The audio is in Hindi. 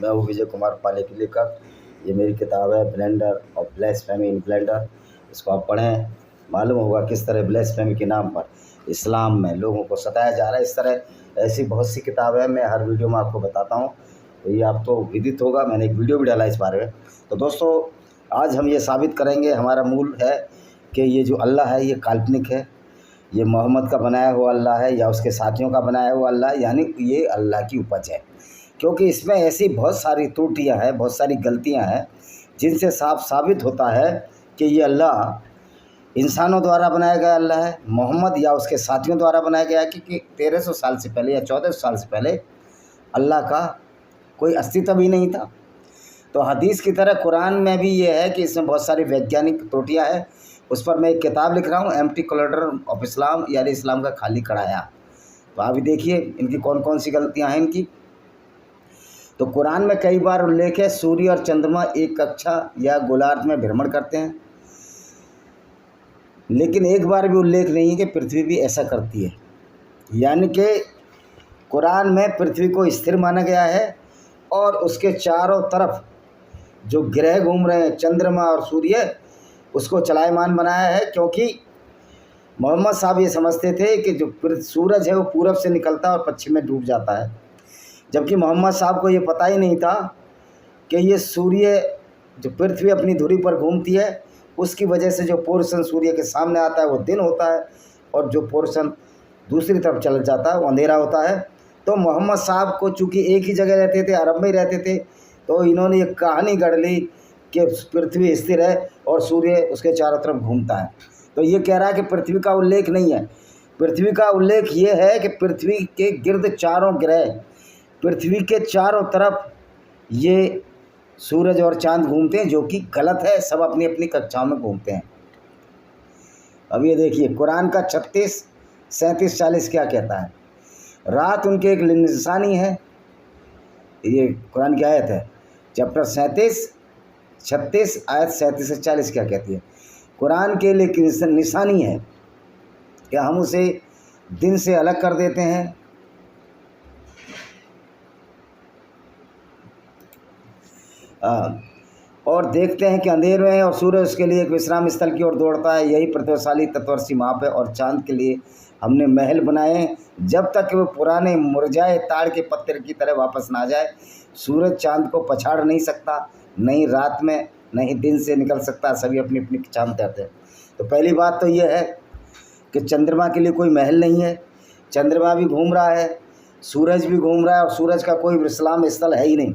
मैं हूँ विजय कुमार पाले की लेखक। ये मेरी किताब है ब्लेंडर और ब्लास्फेमी इन ब्लेंडर। इसको आप पढ़ें, मालूम होगा किस तरह ब्लास्फेमी के नाम पर इस्लाम में लोगों को सताया जा रहा है। इस तरह ऐसी बहुत सी किताबें हैं, मैं हर वीडियो में आपको बताता हूँ, तो ये आपको विदित होगा। मैंने एक वीडियो भी डाला इस बारे में। तो दोस्तों, आज हम ये साबित करेंगे, हमारा मूल है कि ये जो अल्लाह है ये काल्पनिक है, ये मोहम्मद का बनाया हुआ अल्लाह है या उसके साथियों का बनाया हुआ अल्लाह, यानी ये अल्लाह की उपज है। क्योंकि इसमें ऐसी बहुत सारी त्रुटियां हैं, बहुत सारी गलतियां हैं, जिनसे साफ साबित होता है कि ये अल्लाह इंसानों द्वारा बनाया गया अल्लाह है, मोहम्मद या उसके साथियों द्वारा बनाया गया है। क्योंकि 1300 साल से पहले या 1400 साल से पहले अल्लाह का कोई अस्तित्व ही नहीं था। तो हदीस की तरह कुरान में भी ये है कि इसमें बहुत सारी वैज्ञानिक त्रुटियाँ हैं। उस पर मैं एक किताब लिख रहा हूँ, एम्प्टी कैलेंडर ऑफ इस्लाम, यानी इस्लाम का खाली कढ़ाया। तो आप भी देखिए इनकी कौन कौन सी गलतियाँ हैं इनकी। तो कुरान में कई बार उल्लेख है सूर्य और चंद्रमा एक कक्षा या गोलार्ध में भ्रमण करते हैं, लेकिन एक बार भी उल्लेख नहीं है कि पृथ्वी भी ऐसा करती है। यानी कि कुरान में पृथ्वी को स्थिर माना गया है और उसके चारों तरफ जो ग्रह घूम रहे हैं, चंद्रमा और सूर्य, उसको चलायमान बनाया है। क्योंकि मोहम्मद साहब ये समझते थे कि जो सूरज है वो पूरब से निकलता है और पश्चिम में डूब जाता है, जबकि मोहम्मद साहब को ये पता ही नहीं था कि ये सूर्य, जो पृथ्वी अपनी धुरी पर घूमती है, उसकी वजह से जो पोर्शन सूर्य के सामने आता है वो दिन होता है और जो पोर्शन दूसरी तरफ चल जाता है वो अंधेरा होता है। तो मोहम्मद साहब को चूँकि एक ही जगह रहते थे, अरब में ही रहते थे, तो इन्होंने एक कहानी गढ़ ली कि पृथ्वी स्थिर है और सूर्य उसके चारों तरफ घूमता है। तो ये कह रहा है कि पृथ्वी का उल्लेख नहीं है। पृथ्वी का उल्लेख ये है कि पृथ्वी के गिर्द चारों ग्रह, पृथ्वी के चारों तरफ ये सूरज और चांद घूमते हैं, जो कि गलत है। सब अपनी अपनी कक्षाओं में घूमते हैं। अब ये देखिए कुरान का 36, 37, 40 क्या कहता है। रात उनके एक निशानी है, ये कुरान की आयत है, चैप्टर 37, 36 आयत 37 से 40 क्या कहती है। कुरान के लिए निशानी है कि हम उसे दिन से अलग कर देते हैं और देखते हैं कि अंधेर में है, और सूर्य उसके लिए एक विश्राम स्थल की ओर दौड़ता है। यही प्रतिभाशाली तत्वदर्शी माप है। और चांद के लिए हमने महल बनाए हैं, जब तक कि वो पुराने मुरझाए ताड़ के पत्ते की तरह वापस ना आ जाए। सूरज चांद को पछाड़ नहीं सकता, नहीं रात में नहीं दिन से निकल सकता, सभी अपनी अपनी चांद करते हैं। तो पहली बात तो ये है कि चंद्रमा के लिए कोई महल नहीं है। चंद्रमा भी घूम रहा है, सूरज भी घूम रहा है, और सूरज का कोई विश्राम स्थल है ही नहीं।